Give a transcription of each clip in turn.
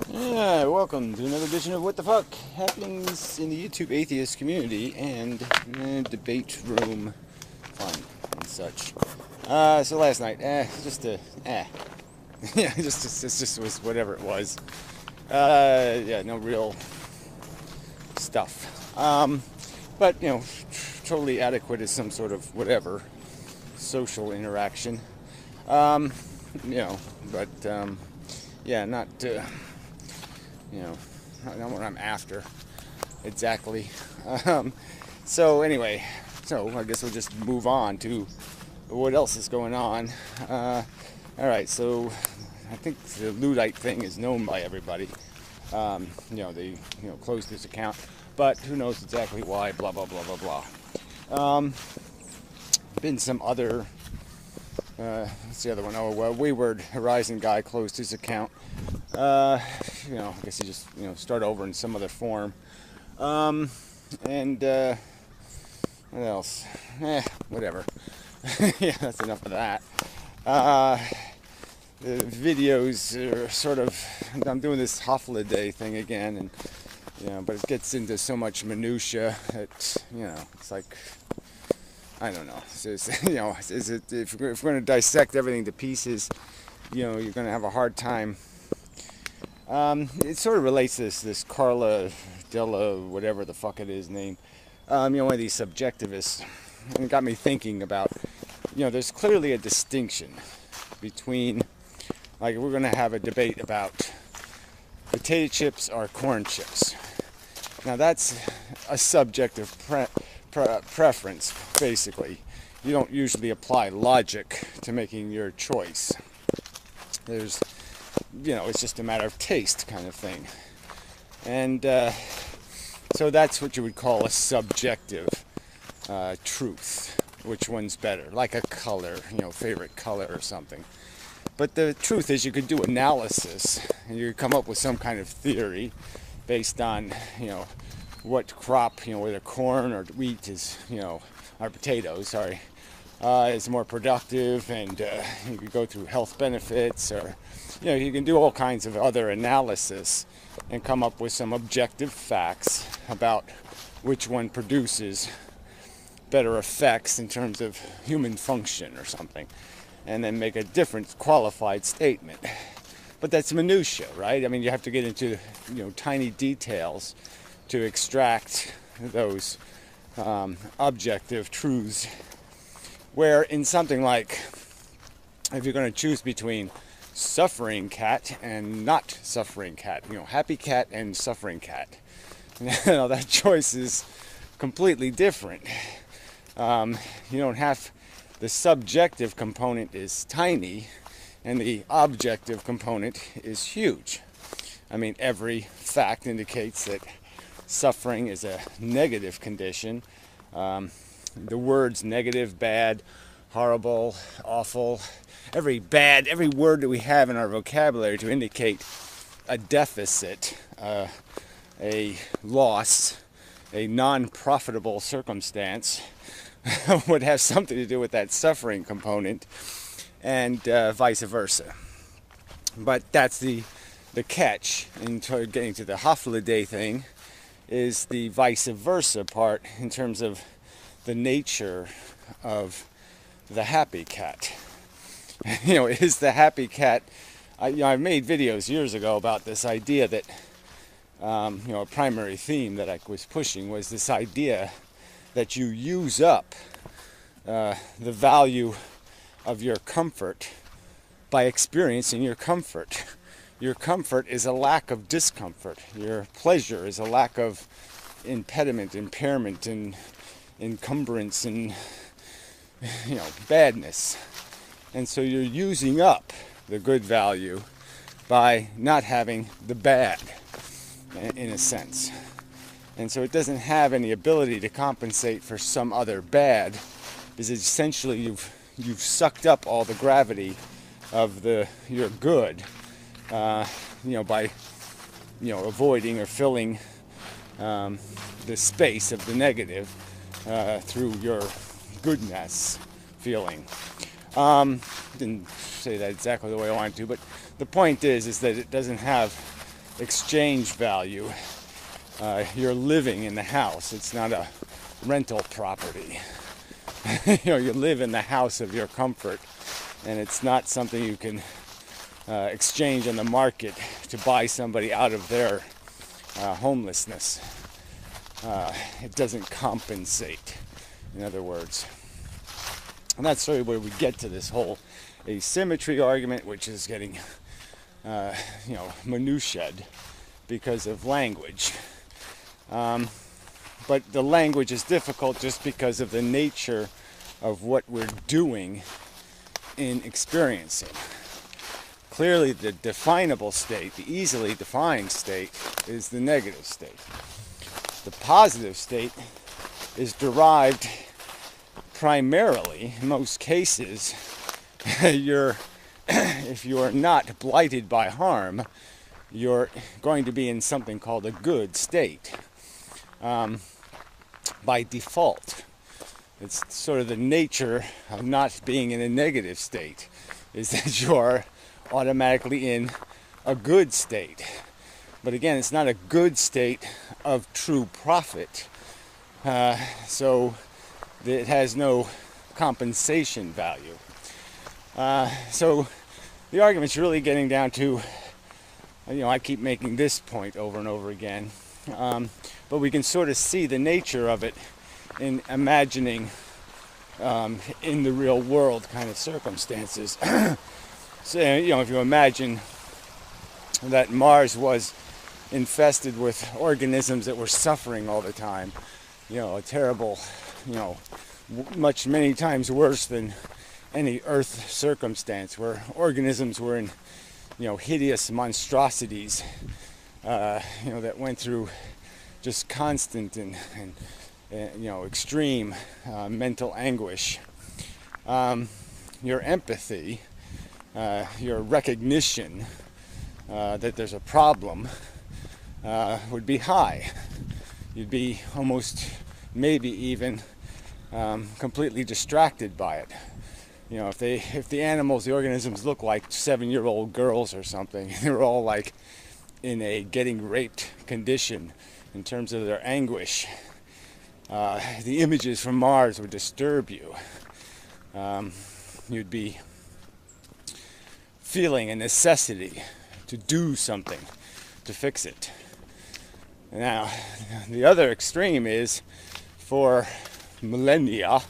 Yeah, welcome to another edition of What the Fuck Happenings in the YouTube atheist community and debate room fun and such. So last night, yeah, it just was whatever it was. Yeah, no real stuff. But totally adequate as some sort of whatever social interaction. Um, but yeah, not. Not what I'm after exactly. So anyway, I guess we'll just move on to what else is going on. All right, so I think the Luddite thing is known by everybody. They closed this account, but who knows exactly why? Blah blah blah blah blah. Been some other. What's the other one? Oh, Wayward Horizon guy closed his account. I guess he just, start over in some other form. And, what else? Whatever. Yeah, that's enough of that. The videos are sort of, I'm doing this holiday thing again, and, but it gets into so much minutia that, it's like, I don't know. If we're going to dissect everything to pieces, you're going to have a hard time. It sort of relates to this Carla Della, whatever the fuck it is, name. One of these subjectivists. And it got me thinking about, there's clearly a distinction between, like, we're going to have a debate about potato chips or corn chips. Now, that's a subjective preference, basically. You don't usually apply logic to making your choice. It's just a matter of taste kind of thing. And so that's what you would call a subjective truth. Which one's better? Like a color, favorite color or something. But the truth is you could do analysis and you could come up with some kind of theory based on, what crop, whether corn or wheat is, or potatoes, sorry, is more productive, and you could go through health benefits, or you can do all kinds of other analysis and come up with some objective facts about which one produces better effects in terms of human function or something, and then make a different qualified statement. But that's minutia, right? I mean, you have to get into tiny details to extract those objective truths. Where in something like, if you're going to choose between suffering cat and not suffering cat, happy cat and suffering cat, that choice is completely different. You don't have, the subjective component is tiny and the objective component is huge. I mean, every fact indicates that suffering is a negative condition. The words negative, bad, horrible, awful, every word that we have in our vocabulary to indicate a deficit, a loss, a non-profitable circumstance would have something to do with that suffering component, and vice versa. But that's the catch in getting to the holiday thing, is the vice versa part in terms of the nature of the happy cat. Is the happy cat, I made videos years ago about this idea that, a primary theme that I was pushing was this idea that you use up the value of your comfort by experiencing your comfort. Your comfort is a lack of discomfort. Your pleasure is a lack of impediment, impairment, and encumbrance, and badness. And so you're using up the good value by not having the bad, in a sense. And so it doesn't have any ability to compensate for some other bad, because essentially you've sucked up all the gravity of your good, by avoiding or filling the space of the negative through your goodness feeling. Didn't say that exactly the way I wanted to, but the point is that it doesn't have exchange value. You're living in the house. It's not a rental property. You live in the house of your comfort, and it's not something you can exchange on the market to buy somebody out of their homelessness. It doesn't compensate, in other words. And that's sort of where we get to this whole asymmetry argument, which is getting, minutiaed because of language. But the language is difficult just because of the nature of what we're doing in experiencing. Clearly, the definable state, the easily defined state, is the negative state. The positive state is derived primarily, in most cases, if you are not blighted by harm, you're going to be in something called a good state. By default, it's sort of the nature of not being in a negative state, is that you are automatically in a good state. But again, it's not a good state of true profit, so it has no compensation value. So the argument's really getting down to, I keep making this point over and over again, but we can sort of see the nature of it in imagining in the real world kind of circumstances. So, if you imagine that Mars was infested with organisms that were suffering all the time, a terrible, many times worse than any Earth circumstance, where organisms were in, hideous monstrosities, that went through just constant and extreme mental anguish. Your empathy, your recognition that there's a problem would be high. You'd be almost, maybe even completely distracted by it. If the animals, the organisms look like 7-year-old girls or something, they're all like in a getting raped condition in terms of their anguish. The images from Mars would disturb you. You'd be feeling a necessity to do something to fix it. Now, the other extreme is for millennia,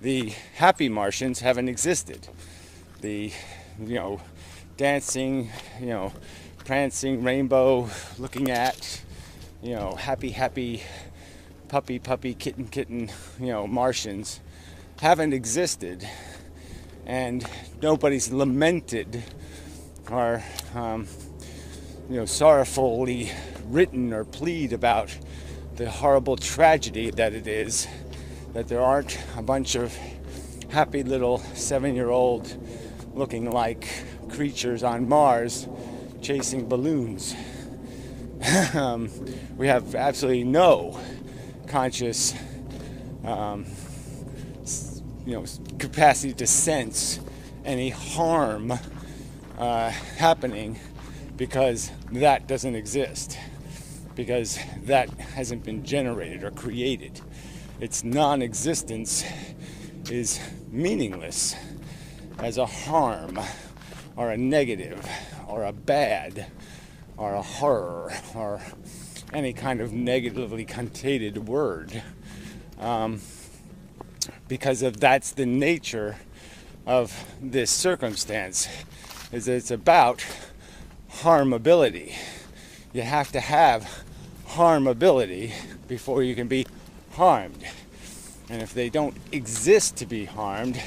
the happy Martians haven't existed. The, dancing, prancing, rainbow, looking at, happy, puppy, kitten, Martians haven't existed, and nobody's lamented or, sorrowfully written or plead about the horrible tragedy that it is that there aren't a bunch of happy little 7-year-old looking like creatures on Mars chasing balloons. We have absolutely no conscious capacity to sense any harm happening, because that doesn't exist, because that hasn't been generated or created. Its non-existence is meaningless as a harm or a negative or a bad or a horror or any kind of negatively connotated word, because that's the nature of this circumstance, is that it's about harmability. You have to have harmability before you can be harmed. And if they don't exist to be harmed,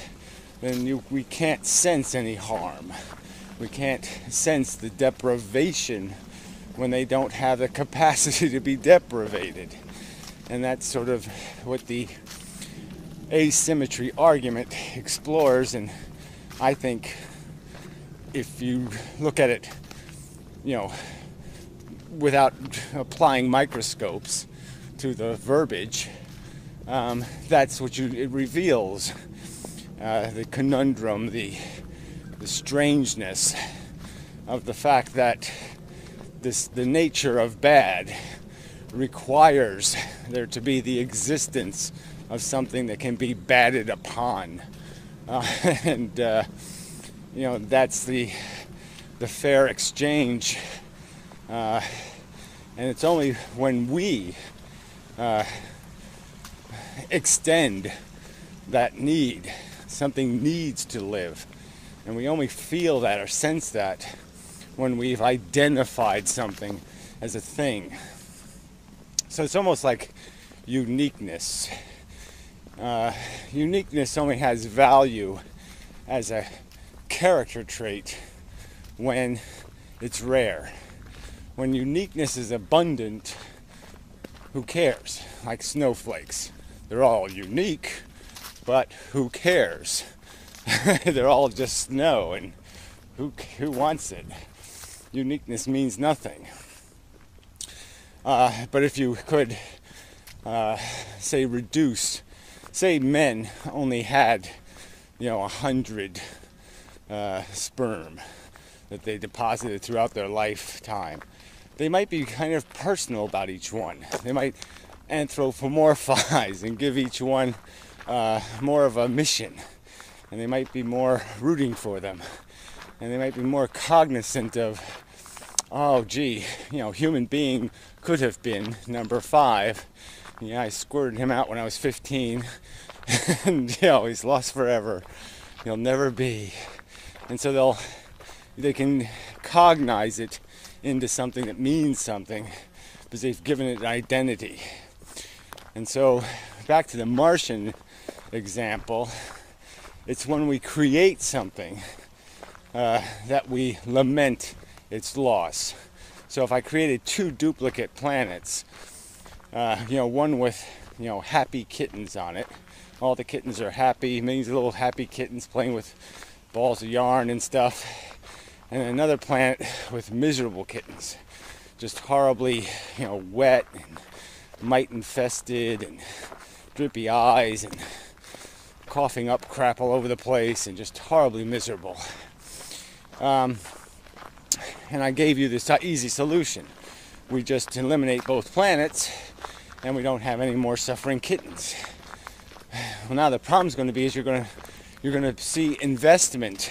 then we can't sense any harm. We can't sense the deprivation when they don't have the capacity to be deprivated. And that's sort of what the asymmetry argument explores. And I think if you look at it, without applying microscopes to the verbiage, that's what it reveals. The conundrum, the strangeness of the fact that the nature of bad requires there to be the existence of something that can be batted upon. And that's the fair exchange. And it's only when we extend that need, something needs to live, and we only feel that or sense that when we've identified something as a thing. So it's almost like uniqueness. Uniqueness only has value as a character trait when it's rare. When uniqueness is abundant, who cares? Like snowflakes. They're all unique, but who cares? They're all just snow, and who wants it? Uniqueness means nothing. But if you could, say men only had, 100 sperm that they deposited throughout their lifetime, they might be kind of personal about each one. They might anthropomorphize and give each one more of a mission, and they might be more rooting for them, and they might be more cognizant of, oh gee, human being could have been number 5. I squirted him out when I was 15, and he's lost forever. He'll never be. And so they can cognize it into something that means something because they've given it an identity. And so back to the Martian example, it's when we create something that we lament its loss. So if I created 2 duplicate planets, one with happy kittens on it, all the kittens are happy, millions of little happy kittens playing with balls of yarn and stuff, and another planet with miserable kittens, just horribly wet and mite infested and drippy eyes and coughing up crap all over the place and just horribly miserable. And I gave you this easy solution. We just eliminate both planets and we don't have any more suffering kittens. Well, now the problem's going to be is you're going to see investment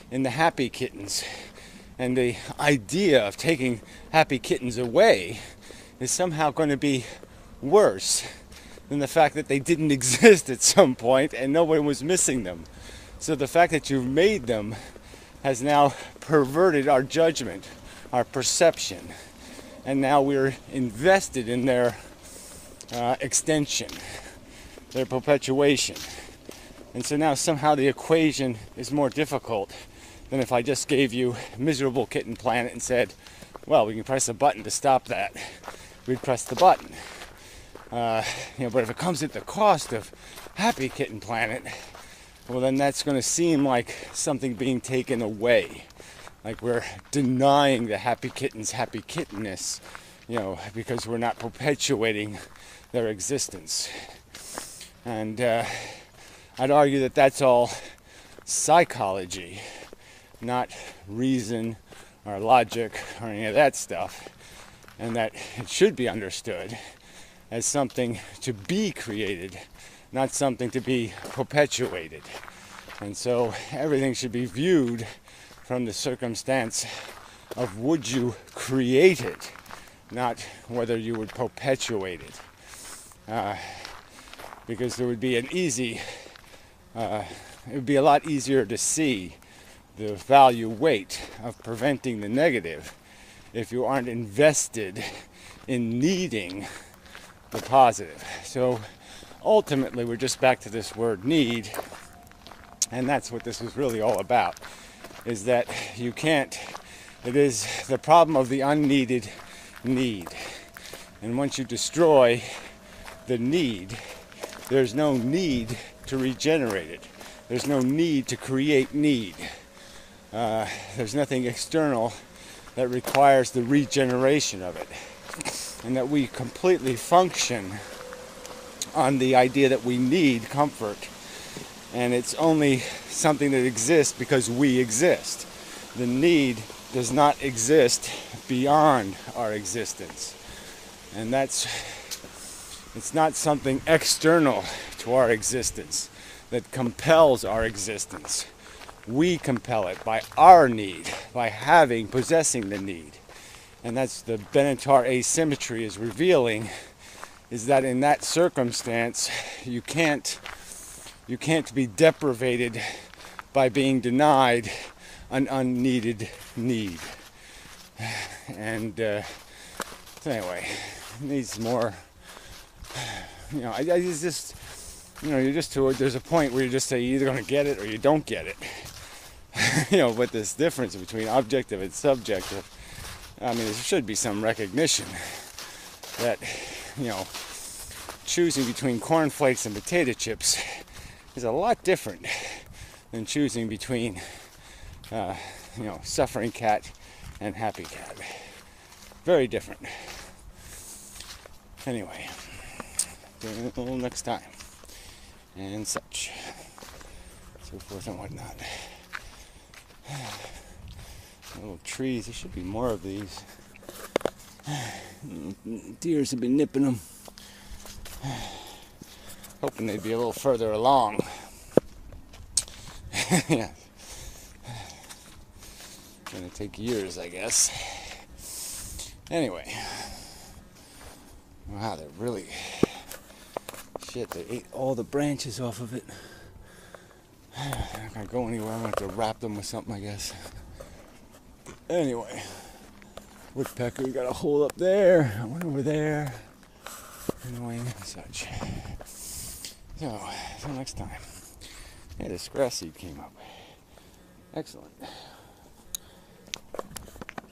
in the happy kittens, and the idea of taking happy kittens away is somehow going to be worse than the fact that they didn't exist at some point and nobody was missing them. So the fact that you've made them has now perverted our judgment, our perception, and now we're invested in their extension, their perpetuation. And so now somehow the equation is more difficult than if I just gave you miserable kitten planet and said, well, we can press a button to stop that. We'd press the button. But if it comes at the cost of happy kitten planet, well, then that's going to seem like something being taken away. Like we're denying the happy kittens' happy kittenness, because we're not perpetuating their existence. And I'd argue that that's all psychology, not reason or logic or any of that stuff, and that it should be understood as something to be created, not something to be perpetuated. And so everything should be viewed from the circumstance of would you create it, not whether you would perpetuate it. Because there would be it would be a lot easier to see the value weight of preventing the negative if you aren't invested in needing the positive. So ultimately we're just back to this word need, and that's what this is really all about, is that it is the problem of the unneeded need. And once you destroy the need, there's no need to regenerate it. There's no need to create need. There's nothing external that requires the regeneration of it. And that we completely function on the idea that we need comfort. And it's only something that exists because we exist. The need does not exist beyond our existence. And it's not something external to our existence that compels our existence. We compel it by our need, by possessing the need. And that's the Benatar asymmetry is revealing, is that in that circumstance, you can't be deprivated by being denied an unneeded need. And so anyway, it needs more, I just, you're just there's a point where you just say you're either going to get it or you don't get it. But this difference between objective and subjective, I mean, there should be some recognition that, choosing between cornflakes and potato chips is a lot different than choosing between, suffering cat and happy cat. Very different. Anyway, until next time, and such, so forth and whatnot. Little trees, there should be more of these. Deers have been nipping them. Hoping they'd be a little further along. Yeah. Gonna take years, I guess. Anyway. Wow, they're really... Shit, they ate all the branches off of it. They're not gonna go anywhere. I'm gonna have to wrap them with something, I guess. Anyway. Woodpecker, we got a hole up there. One over there. Annoying and such. So, until next time. Yeah, this grass seed came up. Excellent.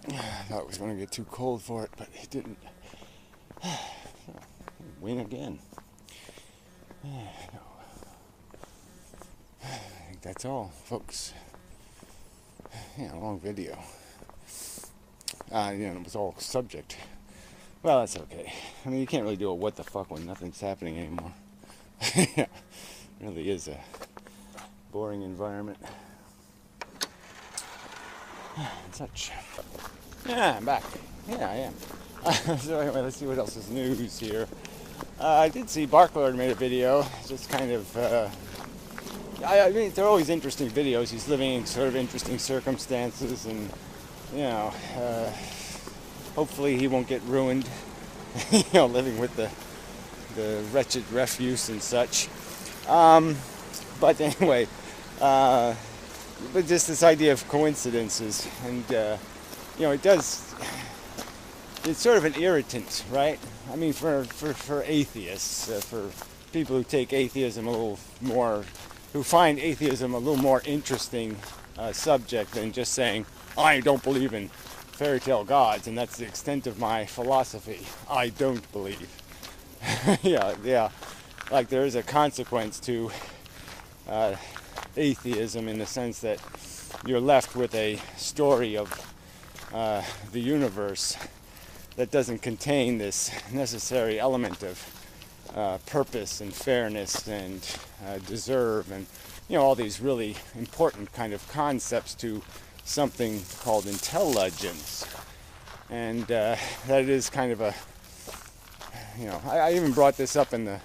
I thought it was going to get too cold for it, but it didn't. Win again. I think that's all, folks. Yeah, long video. It was all subject. Well, that's okay. I mean, you can't really do a what the fuck when nothing's happening anymore. It really is a boring environment. And such. Yeah, I'm back. Yeah, I am. So anyway, let's see what else is news here. I did see Barklord made a video, just kind of, I mean, they're always interesting videos. He's living in sort of interesting circumstances, and, hopefully he won't get ruined, living with the wretched refuse and such. But anyway, but just this idea of coincidences, and, it's sort of an irritant, right? I mean, for atheists, for people who take atheism a little more, who find atheism a little more interesting subject than just saying, I don't believe in fairy tale gods, and that's the extent of my philosophy. I don't believe. yeah. Like there is a consequence to atheism in the sense that you're left with a story of the universe that doesn't contain this necessary element of purpose and fairness and deserve and all these really important kind of concepts to something called intelligence. And that is kind of a, I even brought this up in the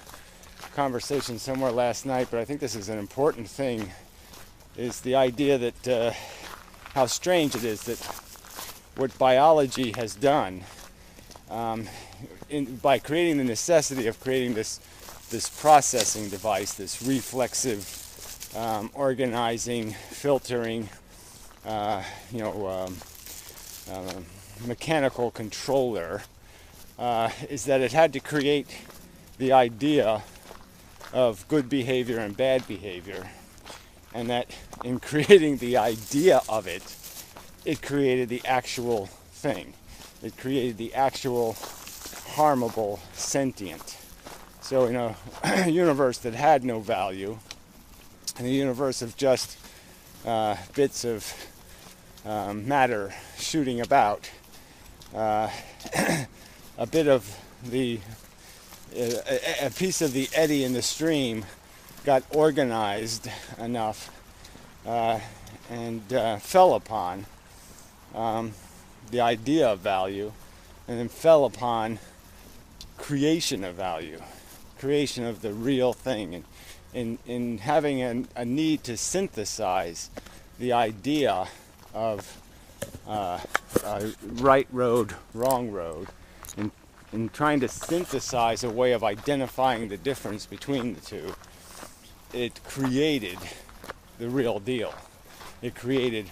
conversation somewhere last night, but I think this is an important thing, is the idea that how strange it is that what biology has done by creating the necessity of creating this processing device, this reflexive organizing, filtering, mechanical controller, is that it had to create the idea of good behavior and bad behavior, and that in creating the idea of it, it created the actual thing. It created the actual harmable sentient. So in a universe that had no value, in a universe of just bits of matter shooting about, a bit of a piece of the eddy in the stream got organized enough and fell upon the idea of value, and then fell upon creation of value, creation of the real thing, and in having a need to synthesize the idea of right road, wrong road, and in trying to synthesize a way of identifying the difference between the two, it created the real deal. It created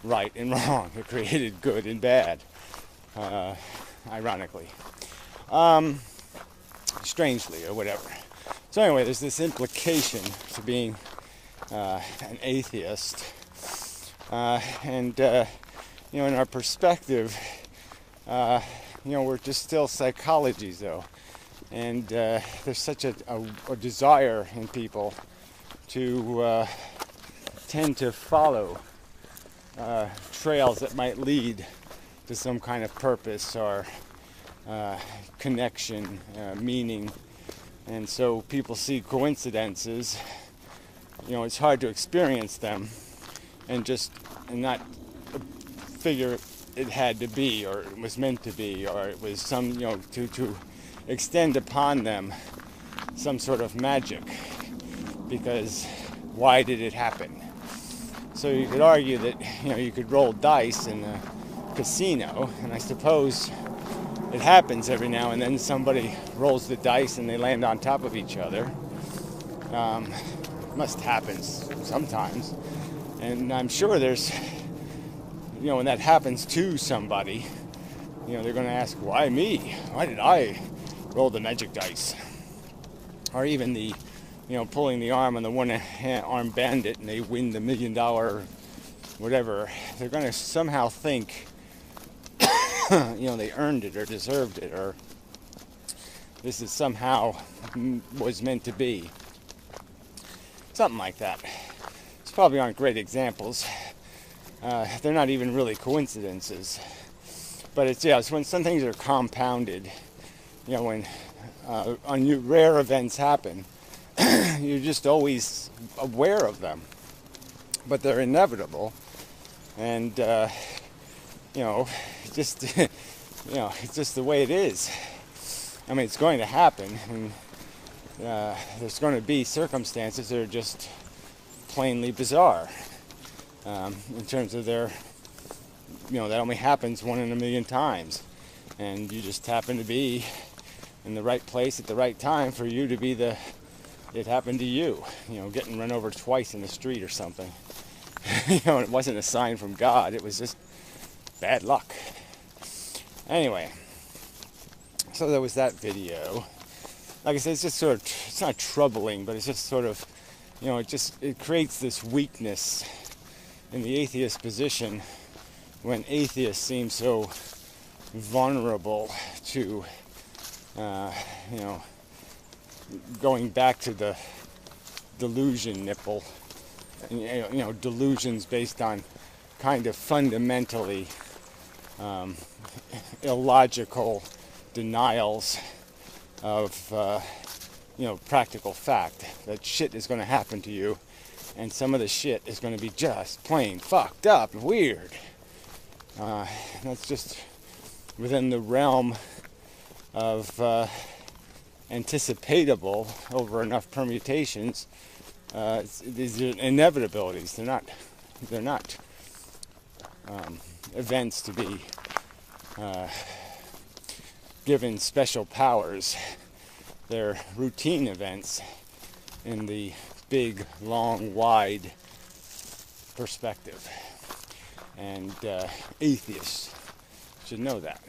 right and wrong. It created good and bad, ironically. Strangely, or whatever. So anyway, there's this implication to being an atheist. And in our perspective, we're just still psychologies, though. And there's such a desire in people to tend to follow trails that might lead to some kind of purpose or connection, meaning. And so people see coincidences. It's hard to experience them and not figure it had to be, or it was meant to be, or it was some, to extend upon them some sort of magic, because why did it happen? So you could argue that, you could roll dice in a casino, and I suppose it happens every now and then. Somebody rolls the dice and they land on top of each other. Must happen sometimes. And I'm sure there's, when that happens to somebody, they're going to ask, why me? Why did I roll the magic dice? Or even the, pulling the arm on the one-arm bandit and they win the $1 million whatever. They're going to somehow think, they earned it or deserved it, or this is somehow was meant to be. Something like that. These probably aren't great examples. They're not even really coincidences. But it's when some things are compounded, when rare events happen, you're just always aware of them. But they're inevitable. And, it's just the way it is. I mean, it's going to happen, and there's going to be circumstances that are just plainly bizarre in terms of their, that only happens 1 in a million times, and you just happen to be in the right place at the right time for you to be it happened to you, getting run over twice in the street or something. It wasn't a sign from God, it was just bad luck. Anyway, so there was that video. Like I said, it's just it's not troubling, but it's just sort of, it creates this weakness in the atheist position when atheists seem so vulnerable to, going back to the delusion nipple, and, delusions based on kind of fundamentally illogical denials of practical fact, that shit is going to happen to you, and some of the shit is going to be just plain fucked up and weird. That's just within the realm of anticipatable over enough permutations. These are inevitabilities. They're not events to be given special powers. They're routine events in the big, long, wide perspective. And atheists should know that.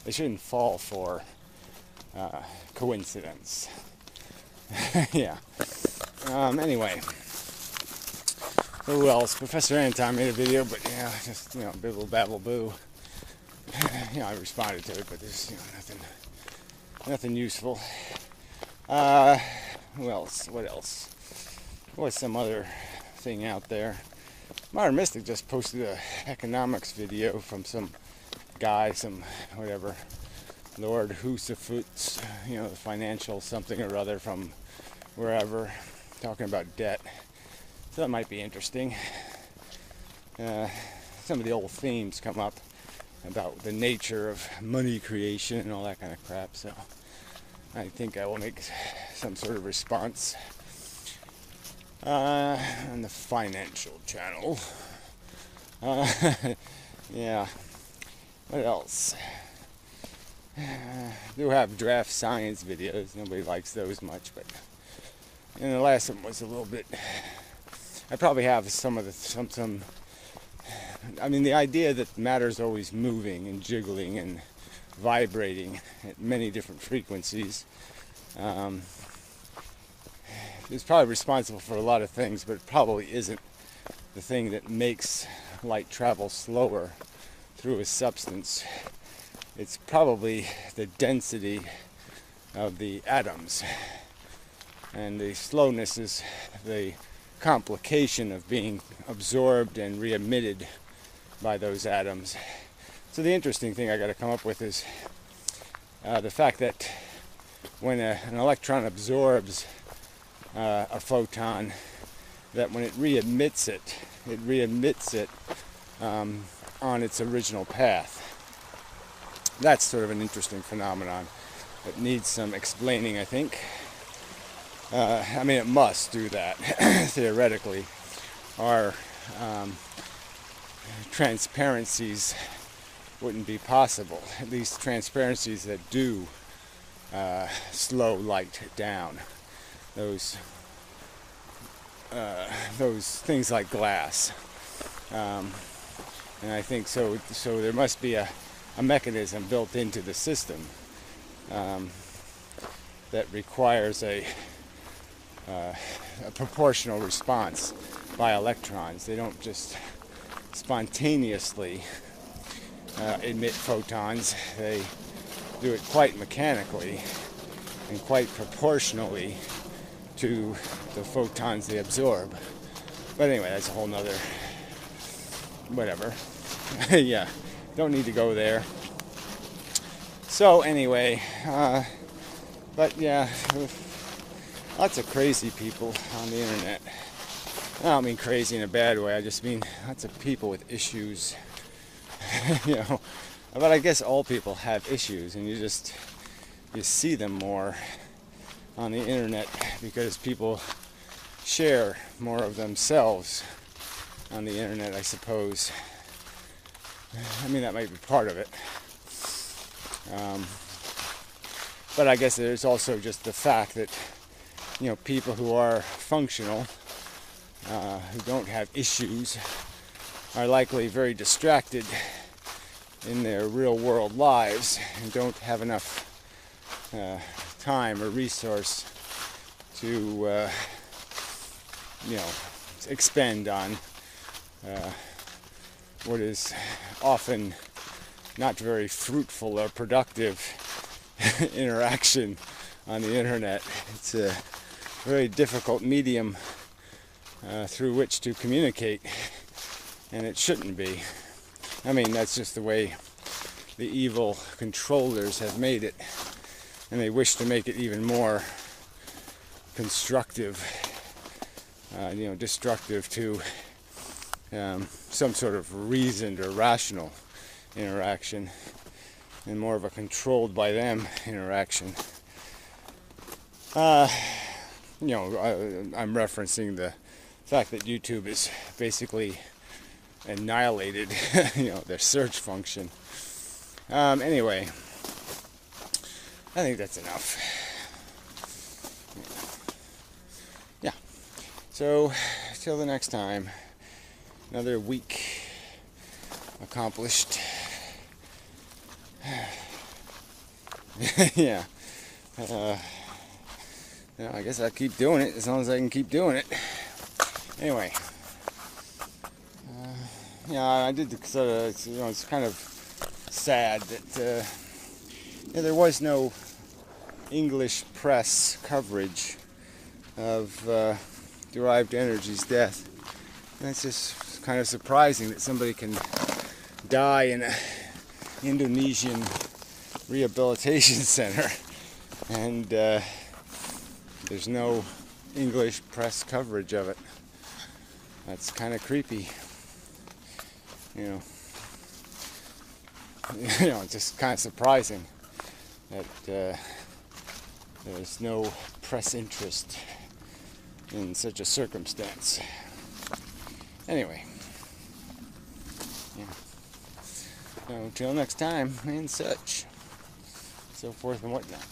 They shouldn't fall for coincidence. Yeah. Anyway. Who else? Professor Anton made a video, but just, bibble babble boo. I responded to it, but there's, nothing useful. Who else? What else? What's some other thing out there? Modern Mystic just posted a economics video from some guy, some whatever, Lord Husafoots, the financial something or other from wherever, talking about debt. So that might be interesting. some of the old themes come up about the nature of money creation and all that kind of crap. So I think I will make some sort of response on the financial channel. Yeah. What else? Do have draft science videos. Nobody likes those much, but and the last one was a little bit. I probably have some of the some. I mean, the idea that matter is always moving and jiggling and vibrating at many different frequencies is probably responsible for a lot of things, but it probably isn't the thing that makes light travel slower through a substance. It's probably the density of the atoms, and the slowness is the complication of being absorbed and re-emitted by those atoms. So the interesting thing I got to come up with is the fact that when an electron absorbs a photon, that when it re-emits it, on its original path. That's sort of an interesting phenomenon that needs some explaining, I think. I mean, it must do that, theoretically. Our transparencies wouldn't be possible, at least transparencies that do slow light down. Those things like glass. And I think so there must be a mechanism built into the system that requires a proportional response by electrons. They don't just spontaneously emit photons. They do it quite mechanically and quite proportionally to the photons they absorb. But anyway, that's a whole nother whatever. Yeah, don't need to go there. So anyway, but yeah, lots of crazy people on the internet. I don't mean crazy in a bad way, I just mean lots of people with issues. You know, but I guess all people have issues, and you see them more on the internet because people share more of themselves on the internet, I suppose. I mean, that might be part of it. But I guess there's also just the fact that, you know, people who are functional, who don't have issues, are likely very distracted in their real world lives and don't have enough time or resource to, you know, expend on what is often not very fruitful or productive interaction on the internet. It's a very difficult medium through which to communicate, and it shouldn't be. I mean, that's just the way the evil controllers have made it, and they wish to make it even more constructive, you know, destructive to some sort of reasoned or rational interaction, and more of a controlled by them interaction. You know, I'm referencing the fact that YouTube is basically annihilated, you know, their search function. Anyway, I think that's enough. Yeah. So, till the next time, another week accomplished. Yeah. You know, I guess I'll keep doing it as long as I can keep doing it. Anyway. Yeah, I did sort of, you know, it's kind of sad that yeah, there was no English press coverage of derived energy's death. And it's just kind of surprising that somebody can die in an Indonesian rehabilitation center and there's no English press coverage of it. That's kind of creepy. you know, it's just kind of surprising that there's no press interest in such a circumstance. Anyway, yeah. So until next time, and such, so forth and whatnot.